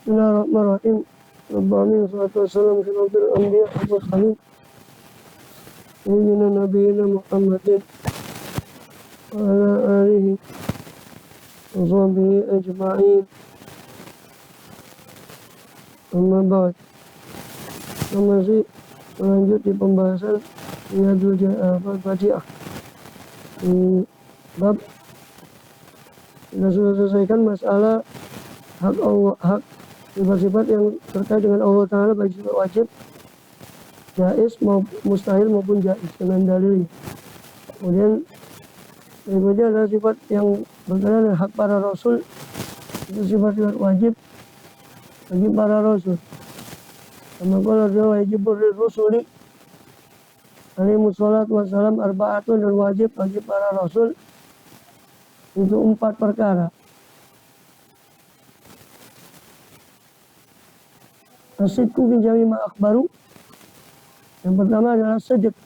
Bismillahirrahmanirrahim. Rabbani salatu wassalam syarafil anbiya wa mursalin. Sayyidina nabiyina Muhammadin wa ala alihi wa sahbihi ajma'in. Amma ba'd. Kita masih lanjut di pembahasan Riyadul Fatiha. Di bab kita sudah selesaikan masalah hak Allah, hak sifat-sifat yang terkait dengan Allah Ta'ala, baik sifat wajib, jaiz, mustahil maupun jaiz dengan dalilnya. Kemudian berikutnya adalah sifat yang berkaitan dengan hak para rasul. Itu sifat-sifat wajib bagi para rasul. Kama qala wajibur rusuli alaihi salatu wassalam arba'atun, dan wajib bagi para rasul itu 4 perkara. Asidku fi jami ma akhbaru. Yang pertama adalah sidq,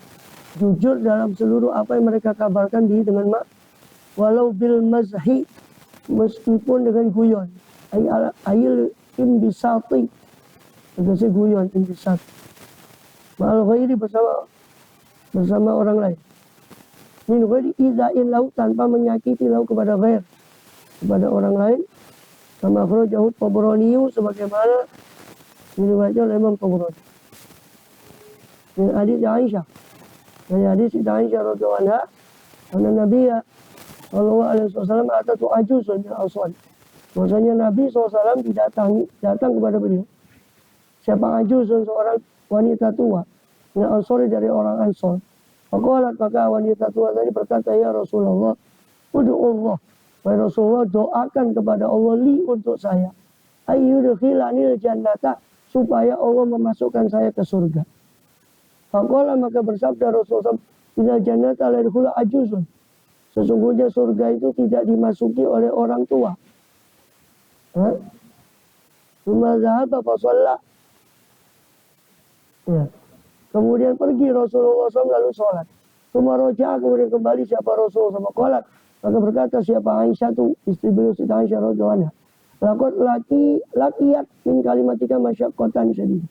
jujur dalam seluruh apa yang mereka kabarkan bihi dengan walau bil mazhi, meskipun dengan guyon. Ayil imbisati, tegese guyon, imbisat. Ma'al ghairi, bersama orang lain. Min ghairi izain lahu, tanpa menyakiti lahu kepada ghair, kepada orang lain. Kama akhrajahu Tabrani, sebagaimana diriwayatkan oleh Imam Tabrani. Dari hadis Aisyah, dari hadis Aisyah radhiyallahu anha, anna Nabiya sallallahu alaihi wasallam atatu ajuzun min Ansar. Bahwasanya Nabi SAW datang kepada beliau. Siapa ajuzun? Seorang wanita tua. Min Ansar, dari orang Ansar. Faqalat, maka wanita tua tadi berkata, ya Rasulullah, ud'ullah, wahai Rasulullah, doakan kepada Allah li, untuk saya, ayyudkhilani jannata, supaya Allah memasukkan saya ke surga. Faqala, maka bersabda Rasulullah, inna jannata la yadkhulu ajuzun, sesungguhnya surga itu tidak dimasuki oleh orang tua. Tsumma dhahaba fa shalla. Ya. Kemudian pergi Rasulullah SAW lalu sholat. Tsumma raja'a, kemudian kembali siapa Rasulullah SAW. Qalat, maka berkata siapa Aisyah itu, istri beliau Siti Aisyah radhiyallahu anha, lakot lakiyat min kalimatika masyaqqatan syadid.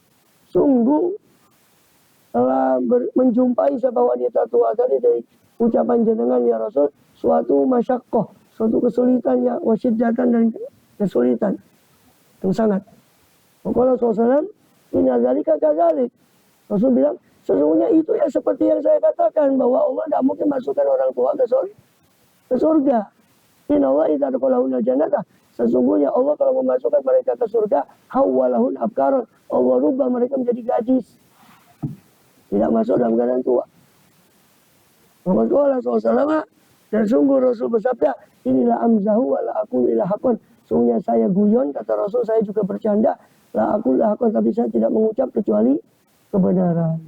Sungguh telah menjumpai siapa wanita tua tadi dari ucapan jenengan ya Rasul suatu masyaqqah, suatu kesulitan ya, wasyiddatan, dan kesulitan yang sangat. Maka Rasulullah SAW, inna dzalika kadzalik. Rasul bilang sesungguhnya itu ya seperti yang saya katakan, bahwa Allah tidak mungkin masukkan orang tua ke surga. Inna Allah idza adkhalahunna jannata, sesungguhnya Allah kalau memasukkan mereka ke surga, hawwalahun abkaron, Allah rubah mereka menjadi gadis, tidak masuk dalam keadaan tua. Maka Rasulullah, dan sungguh Rasul bersabda, inilah amzahu wa la aqulu illa haqqan, sungguhnya saya guyon, kata Rasul, saya juga bercanda, la aqulu illa haqqan, tapi saya tidak mengucap kecuali kebenaran.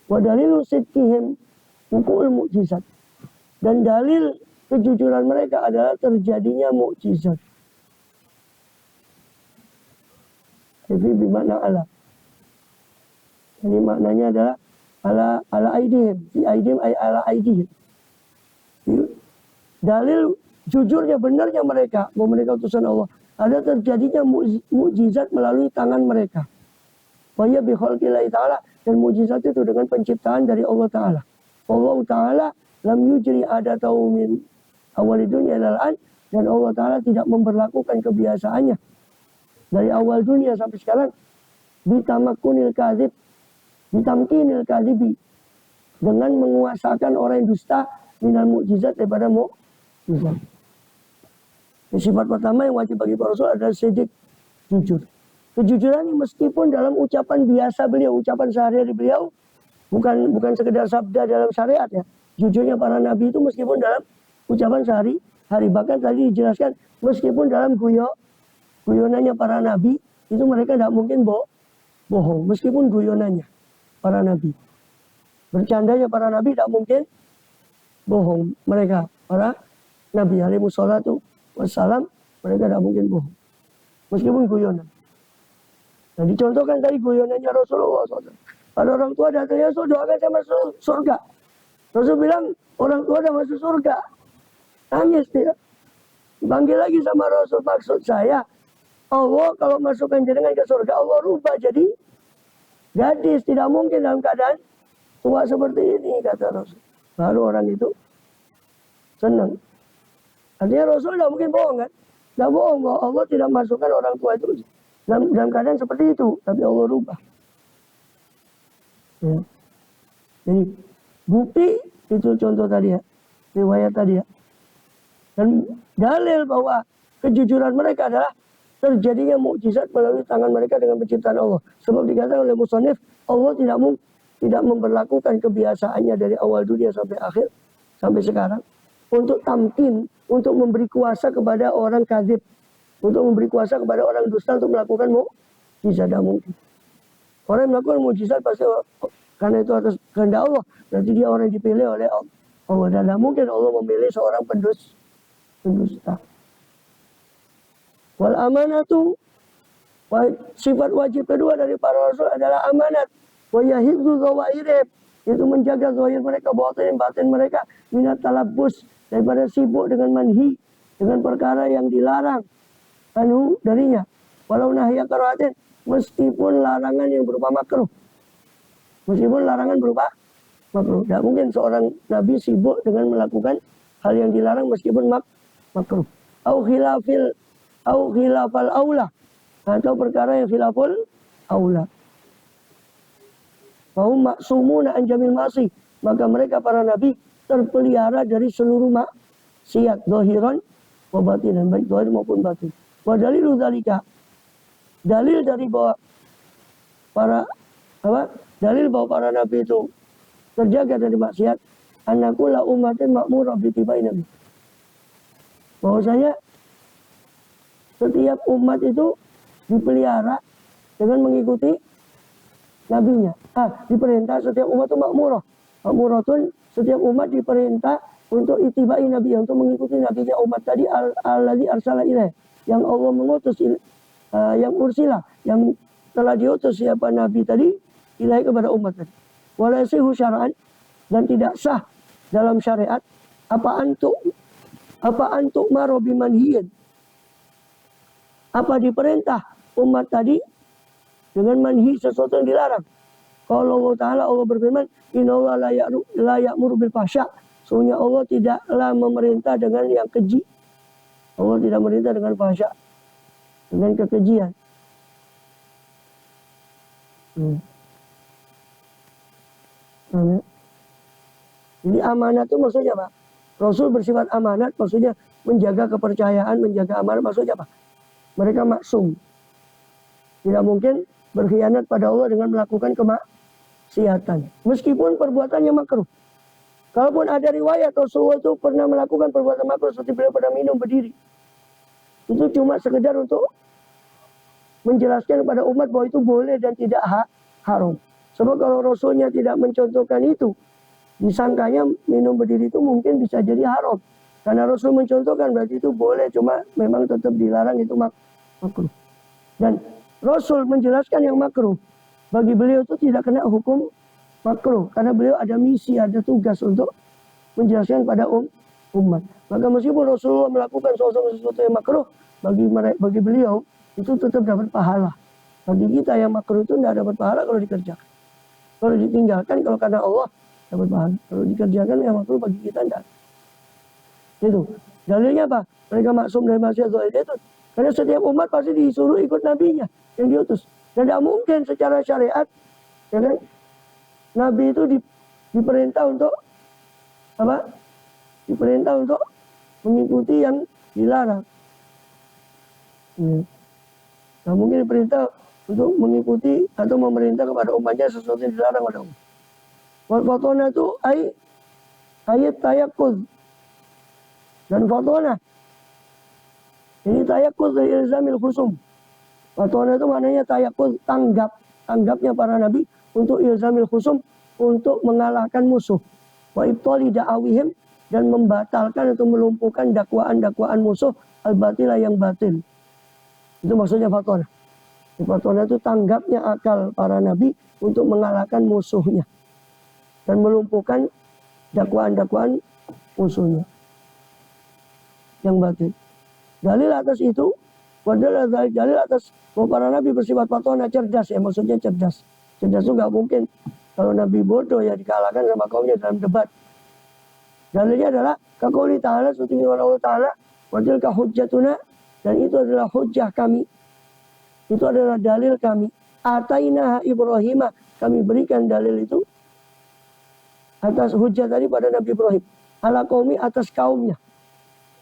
Wa dalilu sidqihim wuqu'ul mu'jizat, dan dalil kejujuran mereka adalah terjadinya mukjizat. Jadi bermakna ala. Jadi maknanya adalah ala aidihim, fi aidihim ay ala aidihim. Dalil jujurnya, benarnya mereka, bahwa mereka utusan Allah, ada terjadinya mukjizat melalui tangan mereka. Wa ya bi khalqillahi ta'ala, dan mukjizat itu dengan penciptaan dari Allah Ta'ala. Allah Ta'ala lam yujri adatahu min awal dunia ilal-an, dan Allah Ta'ala tidak memberlakukan kebiasaannya dari awal dunia sampai sekarang, bitamakunil kadzib, bitamkinil kadzibi, dengan menguasakan orang yang dusta, minal mukjizat, daripada mukjizat. Sifat pertama yang wajib bagi para rasul adalah sidq, jujur. Kejujuran ini meskipun dalam ucapan biasa beliau, ucapan sehari-hari beliau, bukan sekedar sabda dalam syariat ya. Jujurnya para nabi itu meskipun dalam ucapan sehari-hari, bahkan tadi dijelaskan meskipun dalam guyonannya para nabi itu mereka tidak mungkin bohong, meskipun guyonannya para nabi, bercandanya para nabi tidak mungkin bohong. Mereka para nabi alaihi wassalatu wassalam, mereka tidak mungkin bohong meskipun guyonan. Nah, dicontohkan tadi guyonannya Rasulullah SAW. Ada orang tua datang, ya Rasul, doakan saya masuk surga. Rasul bilang orang tua udah masuk surga. Nangis dia. Dipanggil lagi sama Rasul, maksud saya Allah kalau masukkan jenengan ke surga, Allah rubah jadi gadis. Tidak mungkin dalam keadaan tua seperti ini, kata Rasul. Baru orang itu senang. Artinya Rasul tidak mungkin bohong kan? Tidak bohong bahwa Allah tidak masukkan orang tua itu dalam keadaan seperti itu. Tapi Allah rubah. Ya. Jadi bukti itu contoh tadi ya. Riwayat tadi ya. Dan dalil bahwa kejujuran mereka adalah terjadinya mukjizat melalui tangan mereka dengan penciptaan Allah. Sebab dikatakan oleh musannif, Allah tidak memberlakukan kebiasaannya dari awal dunia sampai akhir, sampai sekarang, untuk tamkin, untuk memberi kuasa kepada orang kadzib, untuk memberi kuasa kepada orang dusta untuk melakukan mukjizat. Tidak mungkin. Orang yang melakukan mukjizat pasti karena itu atas kehendak Allah. Berarti dia orang yang dipilih oleh Allah. Dan tidak mungkin Allah memilih seorang pendusta. Wal amanatu, sifat wajib kedua dari para rasul adalah amanat. Wa yahidzu zawairib, itu menjaga zahir mereka, batin mereka, minat talabbus, daripada sibuk dengan manhi, dengan perkara yang dilarang darinya. Walau nahya karahatin, meskipun larangan yang berupa makruh. Meskipun larangan berupa makruh. Tidak mungkin seorang nabi sibuk dengan melakukan hal yang dilarang meskipun makruh. Au khilafal aula, atau perkara yang khilaful aula. Fahum maksumuna an jamil ma'asi, maka mereka para nabi terpelihara dari seluruh maksiat zahiran wa batinan, baik zahir maupun batin. Wa dalilu dzalika, dalil dari bahwa para nabi itu terjaga dari maksiat, annakulla ummatin ma'murah bi tibai nabi. Bahwasanya setiap umat itu dipelihara dengan mengikuti nabinya. Diperintah setiap umat itu makmurah. Makmuratun, setiap umat diperintah untuk itibai nabi, untuk mengikuti nabinya umat tadi, alladzi arsala ilaih, yang Allah mengutus, yang ursila, yang telah diutus siapa nabi tadi, ilaih kepada umat tadi. Wala yasihu syara'an, dan tidak sah dalam syariat, apa antuk maro bimanhiyin, apa diperintah umat tadi dengan manhi sesuatu yang dilarang. Kalau Allah Ta'ala, Allah berfirman, innallaha la ya'muru bil fahsya, sesungguhnya Allah tidaklah memerintah dengan yang keji. Allah tidak memerintah dengan fahsya, dengan kekejian. Jadi amanat itu maksudnya apa? Rasul bersifat amanat, maksudnya menjaga kepercayaan, menjaga amanat, maksudnya apa? Mereka maksum. Tidak mungkin berkhianat pada Allah dengan melakukan kemaksiatan. Meskipun perbuatannya makruh. Kalaupun ada riwayat Rasulullah itu pernah melakukan perbuatan makruh seperti beliau pada minum berdiri. Itu cuma sekedar untuk menjelaskan kepada umat bahwa itu boleh dan tidak haram. Sebab kalau Rasulnya tidak mencontohkan itu, disangkanya minum berdiri itu mungkin bisa jadi haram. Karena Rasul mencontohkan berarti itu boleh, cuma memang tetap dilarang, itu makruh. Dan Rasul menjelaskan yang makruh, bagi beliau itu tidak kena hukum makruh. Karena beliau ada misi, ada tugas untuk menjelaskan pada umat. Maka meskipun Rasulullah melakukan sesuatu yang makruh, bagi beliau itu tetap dapat pahala. Bagi kita yang makruh itu tidak dapat pahala kalau dikerjakan. Kalau ditinggalkan, kalau karena Allah dapat pahala. Kalau dikerjakan yang makruh bagi kita tidak. Itu dalilnya apa? Mereka maksum dari maksiat zahir itu. Karena setiap umat pasti disuruh ikut nabinya yang diutus. Dan tidak mungkin secara syariat, ya kan? Nabi itu diperintah untuk apa? Diperintah untuk mengikuti yang dilarang. Nah, mungkin diperintah untuk mengikuti atau memerintah kepada umatnya sesuatu yang dilarang oleh Allah. Wal fatona itu ayat tayakkuz. Dan fatona ini tayakkuz dari ilzamil khusum. Fatona itu maknanya tayakkuz, tanggapnya para nabi untuk ilzamil khusum, untuk mengalahkan musuh. Wa ibtali da'awihim, dan membatalkan atau melumpuhkan dakwaan-dakwaan musuh al-batilah yang batil. Itu maksudnya fatona. Fatona itu tanggapnya akal para nabi untuk mengalahkan musuhnya dan melumpuhkan dakwaan-dakwaan musuhnya yang batil. Dalil atas itu Padahal dalil atas bahwa para nabi bersifat fatona, cerdas ya, maksudnya cerdas. Cerdas itu nggak mungkin kalau nabi bodoh ya dikalahkan sama kaumnya dalam debat. Dalilnya adalah kaqouli ta'ala, seperti firman Allah Ta'ala, wa tilka hujjatuna, dan itu adalah hujjah kami. Itu adalah dalil kami. Atainaha Ibrahimah, kami berikan dalil itu atas hujjah tadi pada Nabi Ibrahim. Ala qaumi, atas kaumnya.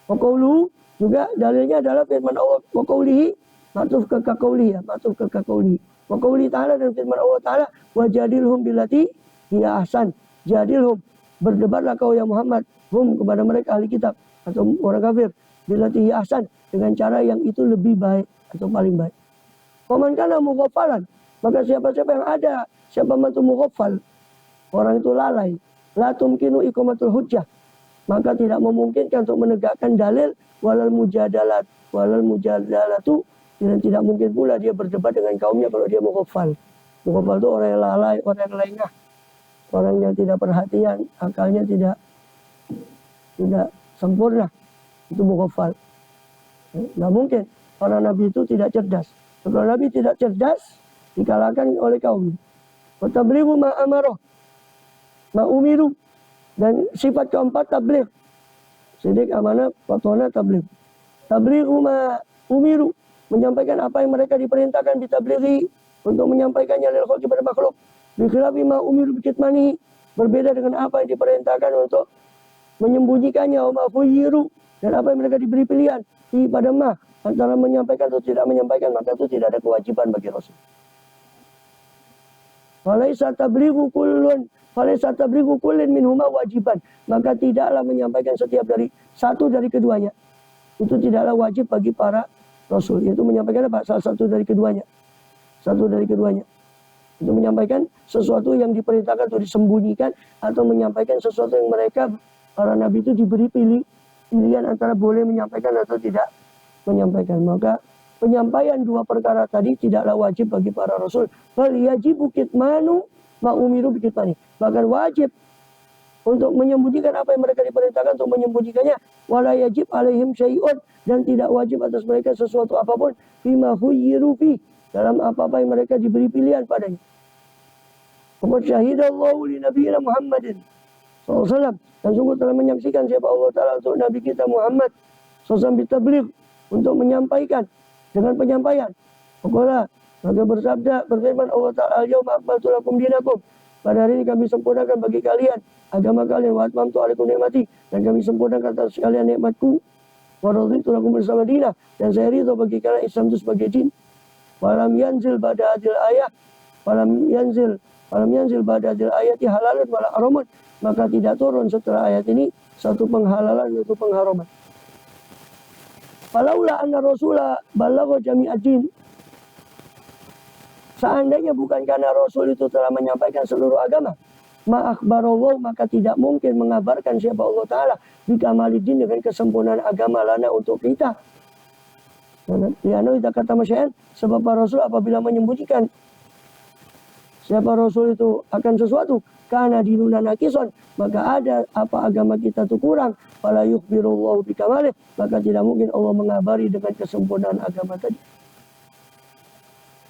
Wa qawluhu, juga dalilnya adalah firman Allah, wa qawlihi, matuf ke qawlihi ya, matuf ke qawlihi. Wa qawlihi ta'ala, dan firman Allah Ta'ala, wa jadilhum billati hiya ahsan. Jadilhum, berdebatlah kau ya Muhammad, hum, kepada mereka ahli kitab atau orang kafir, billati hiya ahsan, dengan cara yang itu lebih baik atau paling baik. Faman kana mughaffalan, maka siapa-siapa yang ada, siapa itu mughaffal, orang itu lalai, la tumkinu iqamatul hujjah, maka tidak memungkinkan untuk menegakkan dalil, walal mujadalatu, dan tidak mungkin pula dia berdebat dengan kaumnya kalau dia mughaffal. Mughaffal itu orang yang lalai, orang yang lengah, orang yang tidak perhatian, akalnya tidak sempurna, itu mughaffal. Nggak mungkin, para nabi itu tidak cerdas. Kalau nabi tidak cerdas, dikalahkan oleh kaum. Wa tablighu ma amaroh, ma umiru, dan sifat keempat tabligh. Sidik, amanah, fatona, tabligh. Tablighu ma umiru, menyampaikan apa yang mereka diperintahkan ditablighi, untuk menyampaikannya lil khalqi kepada makhluk. Bi khilafi ma umiru bi kitmanihi, berbeda dengan apa yang diperintahkan untuk menyembunyikannya, wa ma khuyyiru, dan apa yang mereka diberi pilihan pada antara menyampaikan atau tidak menyampaikan, maka itu tidak ada kewajiban bagi Rasul. Falaisa tablighu kullin minhuma wajiban, maka tidaklah menyampaikan setiap dari satu dari keduanya itu tidaklah wajib bagi para Rasul, yaitu menyampaikan apa? Salah satu dari keduanya. Satu dari keduanya. Itu menyampaikan sesuatu yang diperintahkan atau disembunyikan, atau menyampaikan sesuatu yang mereka, para nabi itu diberi pilihan antara boleh menyampaikan atau tidak menyampaikan. Maka penyampaian dua perkara tadi tidaklah wajib bagi para Rasul. Bal yajibu kitmanu ma umiru bi kitmani. Bahkan wajib untuk menyembunyikan apa yang mereka diperintahkan untuk menyembunyikannya. Wala yajib alaihim syai'un, dan tidak wajib atas mereka sesuatu apapun bima khuyyiru fi, dalam apa-apa yang mereka diberi pilihan padanya. Qad syahidallahu li nabiyina Muhammadin SAW, dan sungguh telah menyaksikan siapa Allah Ta'ala untuk Nabi kita Muhammad SAW bitabligh, untuk menyampaikan dengan penyampaian. Pokoknya maka bersabda, berfirman Allah Ta'ala, al-yawma akmaltu lakum dinakum, pada hari ini kami sempurnakan bagi kalian agama kalian, wa atmamtu alaikum ni'mati, dan kami sempurnakan atas kalian nikmatku, wa raditu lakum bersama dinah, dan saya ridho bagi kalian Islam itu sebagai din. Falam yanzil ba'da hadil ayat, falam yanzil ba'da hadil ayati halalun wala haramun, maka tidak turun setelah ayat ini satu penghalalan yaitu pengharaman. Falaula anna Rasulah balagha jami'ad din, seandainya bukan karena Rasul itu telah menyampaikan seluruh agama, ma'akhbarallah, maka tidak mungkin mengabarkan siapa Allah Ta'ala bikamaliddin, dengan kesempurnaan agama lana untuk kita. Liano kita kata masyarakat, sebab para Rasul apabila menyembunyikan siapa Rasul itu akan sesuatu, karena dinuna nakison, maka ada apa agama kita itu kurang, fala yukhbirullahu bikamalih, maka tidak mungkin Allah mengabari dengan kesempurnaan agama tadi.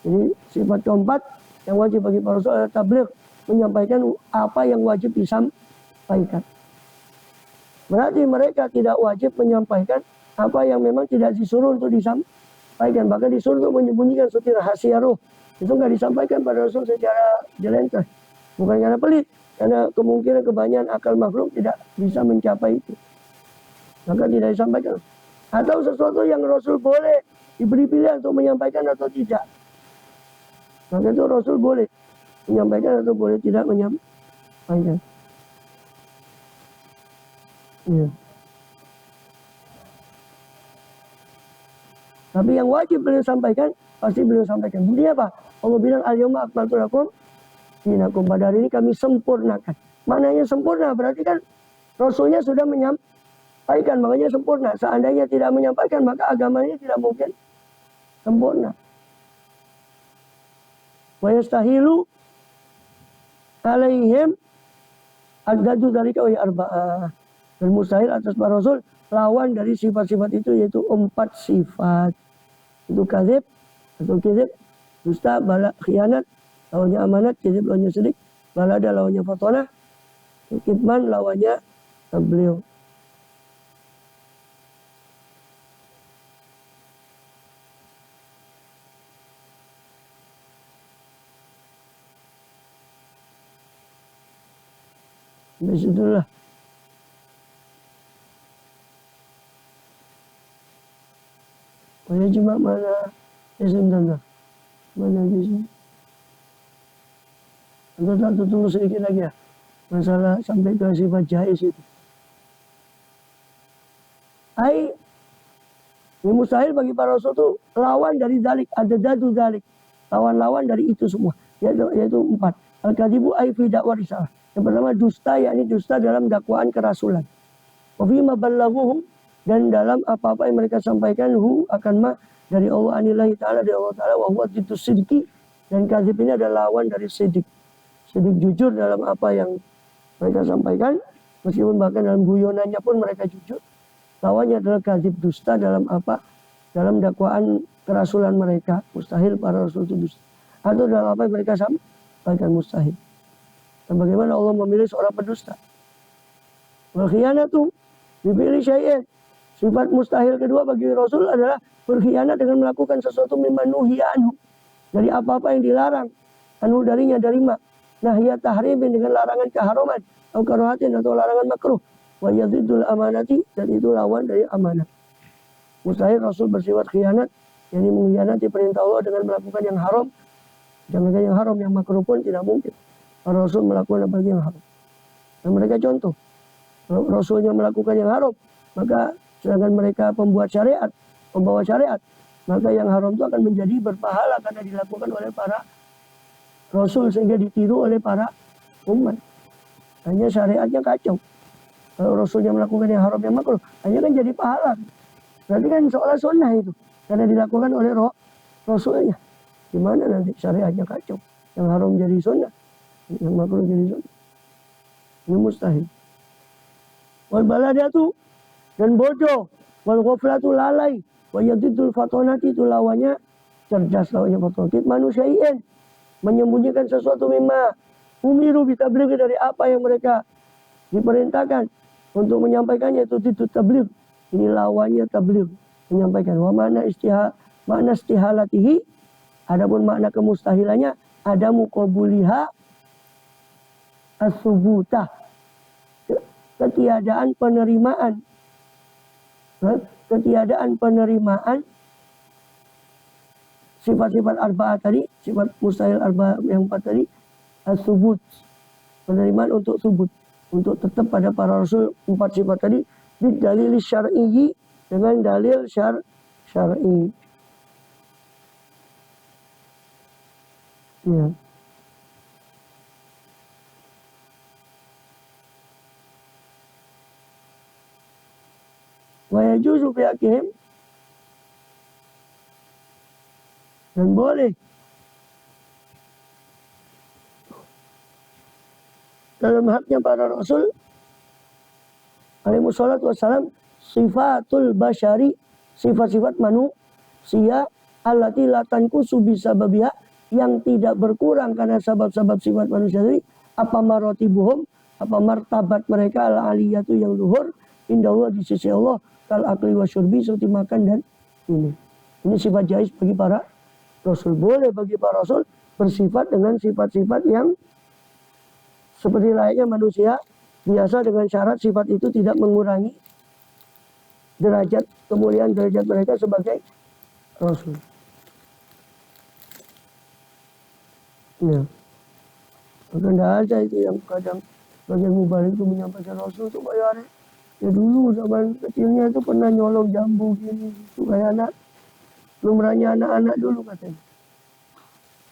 Jadi sifat keempat yang wajib bagi para Rasul adalah tabligh, menyampaikan apa yang wajib disampaikan. Berarti mereka tidak wajib menyampaikan apa yang memang tidak disuruh untuk disampaikan, bahkan disuruh untuk menyembunyikan seperti rahasia roh. Itu nggak disampaikan pada Rasul secara jelentah. Bukan karena pelit, karena kemungkinan kebanyakan akal makhluk tidak bisa mencapai itu. Maka tidak disampaikan. Atau sesuatu yang Rasul boleh diberi pilihan untuk menyampaikan atau tidak. Maka itu Rasul boleh menyampaikan atau boleh tidak menyampaikan. Ya. Tapi yang wajib beliau sampaikan, pasti beliau sampaikan. Buktinya apa? Allah bilang, al-yawma akmaltu lakum dinakum, pada hari ini kami sempurnakan. Maknanya sempurna, berarti kan Rasulnya sudah menyampaikan, makanya sempurna. Seandainya tidak menyampaikan, maka agamanya tidak mungkin sempurna. Wa yastahilu alaihim ad-dadu dari kawai arba'ah. Dan mustahil atas para Rasul lawan dari sifat-sifat itu, yaitu 4 sifat. itu kadzib atau kizib, dusta, bala, khianat, lawannya amanat, kizib lawannya sidik, balada lawannya fatonah, kitman lawannya tabligh. Bismillah. Pokoknya cuma mana sebentar. Mana di sini? Anda tunggu sedikit lagi ya. Masalah sampai ke sifat jais itu. Ini mustahil bagi para rasul itu lawan dari dalik, ada dadu dalik. Lawan-lawan dari itu semua. Yaitu 4. Al-kadzibu fi dakwah risalah. Yang pertama dusta, yakni dusta dalam dakwaan kerasulan. Wa fi ma ballaghuhum, dan dalam apa-apa yang mereka sampaikan akan dari Allah anillahi ta'ala, dari Allah ta'ala, wa huwa diddu sidqi, dan kadzib ini adalah lawan dari sidik. Sidik jujur dalam apa yang mereka sampaikan, meskipun bahkan dalam guyonannya pun mereka jujur. Lawannya adalah kadzib, dusta dalam apa? Dalam dakwaan kerasulan mereka. Mustahil para rasul itu dusta. Atau dalam apa yang mereka sampaikan, mustahil. Dan bagaimana Allah memilih seorang pendusta? Wal khiyanatu dipilih syai'in. Sifat mustahil kedua bagi Rasul adalah berkhianat dengan melakukan sesuatu mimma nuhiya anhu, dari apa-apa yang dilarang, anhu darinya, dari nahya tahrimin, dengan larangan keharaman, atau karahatin, atau larangan makruh, wa yadidul amanati, dan itu lawan dari amanat. Mustahil Rasul bersifat khianat, yakni mengkhianati perintah Allah dengan melakukan yang haram. Jangan yang haram, yang makruh pun tidak mungkin para Rasul melakukan apa yang haram. Dan mereka contoh, kalau Rasulnya melakukan yang haram, maka sedangkan mereka pembuat syariat, pembawa syariat, maka yang haram itu akan menjadi berpahala karena dilakukan oleh para Rasul sehingga ditiru oleh para umat. Hanya syariatnya kacau. Kalau Rasulnya melakukan yang haram, yang makruh, hanya kan jadi pahala. Berarti kan seolah sunnah itu, karena dilakukan oleh Rasulnya. Gimana nanti syariatnya kacau? Yang haram jadi sunnah, yang makruh jadi sunnah. Ini mustahil. Wal baladatu, dan bodoh, wal ghaflatu, lalai, wa yadidul fatonati, itu lawannya cerdas, lawannya fatonati, manusiain, menyembunyikan sesuatu mimma umiru bitabligh, dari apa yang mereka diperintahkan untuk menyampaikannya, itu tabligh. Ini lawannya tabligh, menyampaikan. Wa makna istihalatihi, adapun makna kemustahilannya ada muqabuliha as-subutah, ketiadaan penerimaan. Ketiadaan penerimaan sifat-sifat arba'ah tadi, sifat mustahil arba'ah yang 4 tadi, as-subut, penerimaan untuk subut, untuk tetap pada para rasul 4 sifat tadi, bidalil syar'i, dengan dalil syar'i. Ya. Wa yajuzu fi haqqihim, dan boleh dalam haknya para rasul alaihi wassalatu wassalam sifatul basyari, sifat-sifat manusia, allati la tanqusu bisababiha, yang tidak berkurang karena sebab-sebab sifat manusia tadi, apa maratibuhum, apa martabat mereka al-aliyatu, yang luhur, indallah, di sisi Allah, kal akli wa syurbi, seperti makan dan minum. Ini sifat jais bagi para rasul. Boleh bagi para rasul bersifat dengan sifat-sifat yang seperti layaknya manusia biasa, dengan syarat sifat itu tidak mengurangi derajat kemuliaan derajat mereka sebagai rasul. Ya. Maka tidak ada itu yang kadang bagian mubalik itu menyampaikan rasul itu kayak ya dulu zaman kecilnya itu pernah nyolong jambu gini, itu kayak anak, belum ranya anak-anak dulu katanya.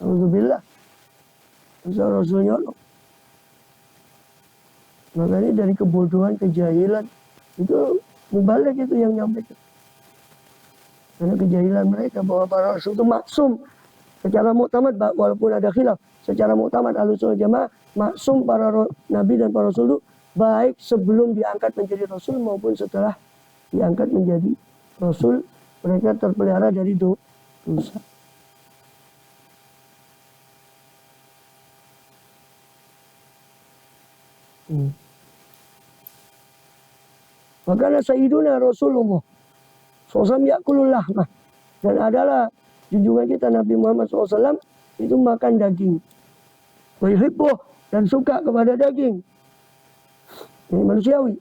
Alhamdulillah, bisa rasul nyolong. Makanya dari kebodohan, kejahilan, itu mubalik itu yang nyampaikan. Karena kejahilan mereka bahwa para rasul itu maksum. Secara muktamad, walaupun ada khilaf, secara muktamad Ahlussunnah Jamaah, maksum para nabi dan para rasul itu baik sebelum diangkat menjadi rasul maupun setelah diangkat menjadi rasul, mereka terpelihara dari Susah. Makanya Sayyiduna Rasulullah SAW yakulul lahmah. Dan adalah junjungan kita Nabi Muhammad SAW itu makan daging. Wa yuhibbuh, dan suka kepada daging. Ini manusiawi.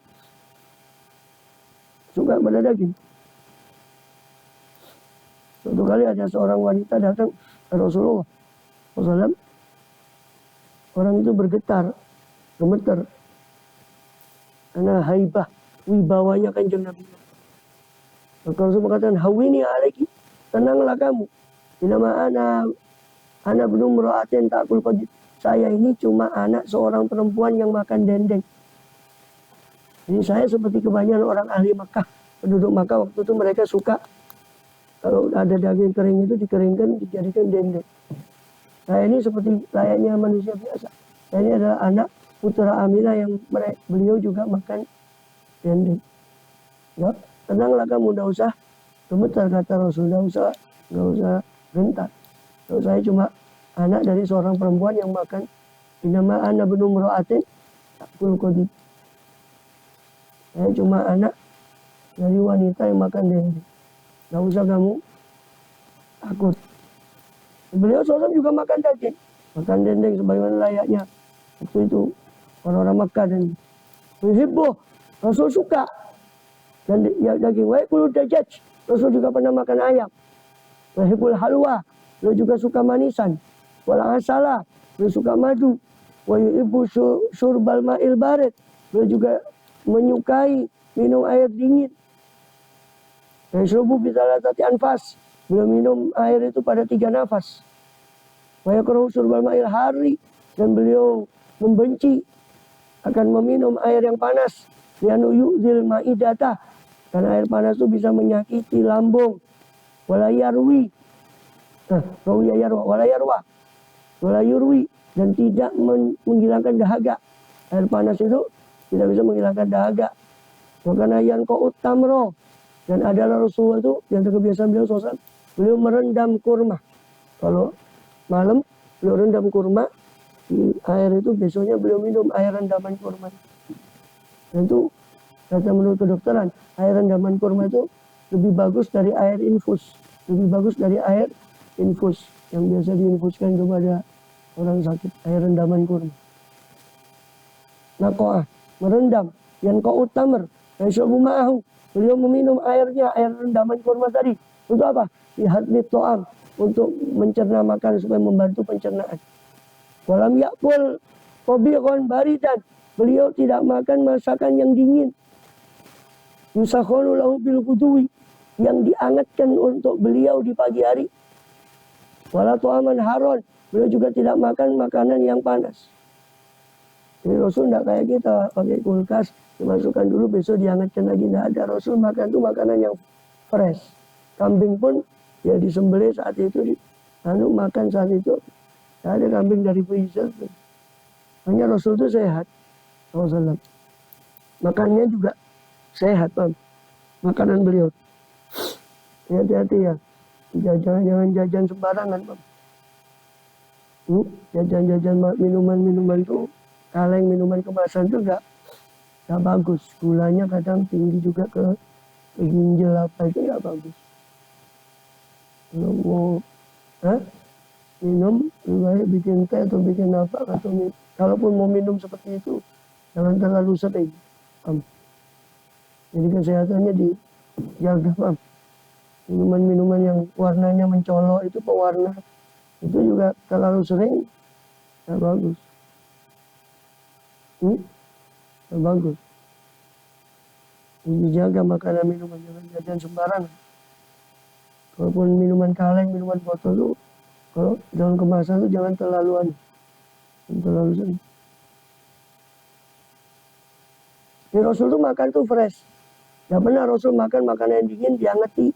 Suka kepada daging. Suatu kali ada seorang wanita datang ke Rasulullah SAW. Orang itu bergetar, gemeter. Karena haibah, wibawanya Kanjeng Nabi. Maka Rasul mengatakan, hawini alaiki, tenanglah kamu. Inama ana belum meraatin takul qadid. Saya ini cuma anak seorang perempuan yang makan dendeng. Jadi saya seperti kebanyakan orang ahli Makkah, penduduk Makkah waktu itu mereka suka kalau ada daging kering itu dikeringkan dijadikan dendeng. Saya ini seperti layaknya manusia biasa. Saya ini adalah anak putra Aminah yang beliau juga makan dendeng. Ya, tenanglah kamu, tidak usah gemetar, kata Rasul, tidak usah gentar. Kalau saya cuma anak dari seorang perempuan yang makan, inama ana benu mra'atin takul qadid. Saya cuma anak dari wanita yang makan dendeng. Tidak usah kamu takut. Beliau seorang juga makan daging, makan dendeng sebagaimana layaknya waktu itu orang-orang Makkah. Dan yuhibbuh, Rasul suka. Dan ya, daging wa yakulu dajjaj, Rasul juga pernah makan ayam. Wa yuhibbul halwa, beliau juga suka manisan. Wal asala, beliau suka madu. Wa yuhibbu syurbal ma'il barid, beliau juga menyukai minum air dingin. Dan syurubu bisalatati anfas, beliau minum air itu pada 3 nafas. Wa yakrahu syurbal ma'il hari, dan beliau membenci akan meminum air yang panas. Lianu yu'zil ma'idata, karena air panas itu bisa menyakiti lambung. Walayarwi, walayarwi, dan tidak menghilangkan dahaga. Air panas itu tidak bisa menghilangkan dahaga. Makanya yang kau tamro, dan adalah Rasulullah itu yang kebiasaan beliau sosial, beliau merendam kurma. Kalau malam beliau rendam kurma di air itu, besoknya beliau minum air rendaman kurma. Dan itu kata menurut kedokteran, air rendaman kurma itu lebih bagus dari air infus, lebih bagus dari air infus yang biasa diinfuskan kepada orang sakit, air rendaman kurma. Nakoah, merendam, yang kau tamer, yang syubu ma'ahu, beliau meminum airnya, air rendaman kurma tadi. Untuk apa? Lihadmit to'am, untuk mencerna makan supaya membantu pencernaan. Walam yakul kobiqon baridan, beliau tidak makan masakan yang dingin. Yusakhonu lahu bil qudwi, yang diangatkan untuk beliau di pagi hari. Wala to'aman haron, beliau juga tidak makan makanan yang panas. Jadi Rasul tidak kayak kita pakai kulkas, dimasukkan dulu besok dihangatkan lagi. Tidak ada. Rasul makan itu makanan yang fresh. Kambing pun ya disembelih saat itu, makan saat itu. Tidak ada kambing dari freezer. Hanya Rasul itu sehat. Rasulullah. Makannya juga sehat, Pak. Makanan beliau. Hati-hati ya. Jangan jajan sembarangan, Pak. Jajan-jajan minuman-minuman itu, kaleng minuman kemasan itu enggak bagus. Gulanya kadang tinggi juga ke ginjal apa, itu enggak bagus. Kalau mau minum, lebih bikin teh atau bikin apa, atau kalaupun mau minum seperti itu, jangan terlalu sering. Jadi kesehatannya dijaga, Pak. Minuman-minuman yang warnanya mencolok itu, pewarna, itu juga terlalu sering enggak bagus. Bagus. Dijaga makanan minuman, jangan jajan sembarangan. Kalaupun minuman kaleng, minuman botol itu, kalau dalam kemasan itu jangan terlalu sering. Di Rasul itu makan tuh fresh. Tidak benar Rasul makan makanan yang dingin diangeti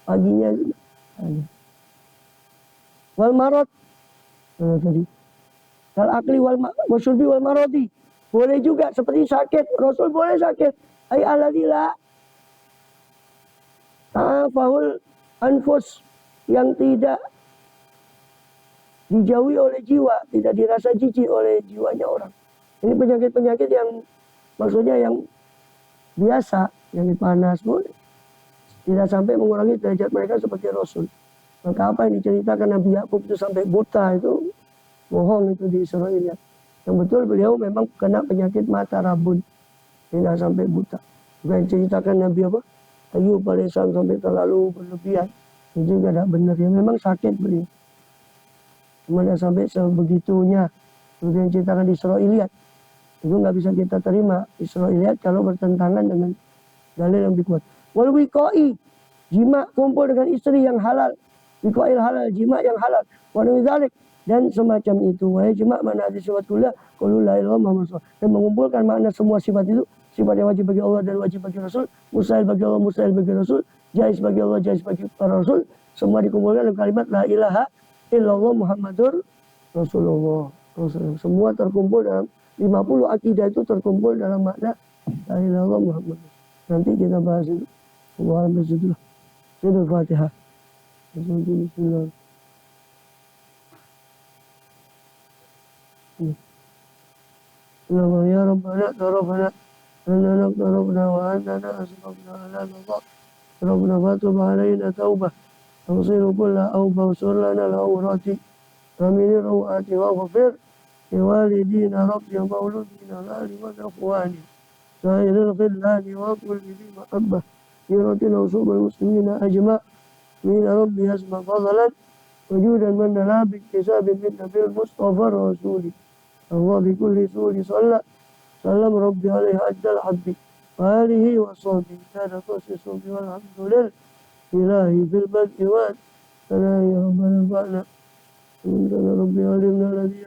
paginya. Wal marot, tadi. Kal akli wal syurbi wal maroti. Boleh juga seperti sakit. Rasul boleh sakit. Ay aladila ta'afahul anfus. yang tidak dijauhi oleh jiwa, tidak dirasa jijik oleh jiwanya orang. Ini penyakit-penyakit yang maksudnya yang biasa, yang panas boleh. Tidak sampai mengurangi derajat mereka seperti Rasul. Maka apa yang diceritakan Nabi Yakub itu sampai buta itu bohong, itu di Israel. Yang betul beliau memang kena penyakit mata rabun, tidak sampai buta. Bukan ceritakan Nabi apa? Ayub alaihissalam sampai terlalu berlebihan. Itu juga tidak benar ya. Memang sakit beliau. Cuma tidak sampai sebegitunya. Seperti yang ceritakan di Israiliyat. Itu nggak bisa kita terima. Israiliyat kalau bertentangan dengan dalil yang lebih kuat. Wal wiqai, jima kumpul dengan istri yang halal. Wiqail halal, jima yang halal. Wa dzalik, dan semacam itu. Wa jima mana ada sifat kuliah, qaul la ilaha illallah. Dan mengumpulkan makna semua sifat itu, sifat yang wajib bagi Allah dan wajib bagi Rasul, mustahil bagi Allah, mustahil bagi Rasul, jaiz bagi Allah, jaiz bagi para Rasul, semua dikumpulkan dalam kalimat la ilaha illallah Muhammadur Rasulullah. Semua terkumpul dalam 50 akidah itu terkumpul dalam makna la ilaha illallah Muhammad. Nanti kita bahas itu. Allah Alhamdulillah. Sudah Fatihah. Bismillah. Bismillah ya Rabbana tarafana lana tarafna wa annana asrafna ala Allah. Rabbana fatub alaina taubah. Tawsiru kulla awbah surlana al-awrati. Amini rawati wa ghafir. Liwalidina rabbi wa mauludina lali wa nafwani. سائر الخلان وكل ذي محبة سيرة وصوب المسلمين أجمع من ربي أسمى فضلا وجودا من لا باكتساب من نبي المصطفى الرسول الله بكل سور صلى سلم ربي عليه أجل الحب وآله وصحبه كان خصيص والحمد لله إلهي في البدء والثناء ربنا انفعنا من كان ربي علمنا الذي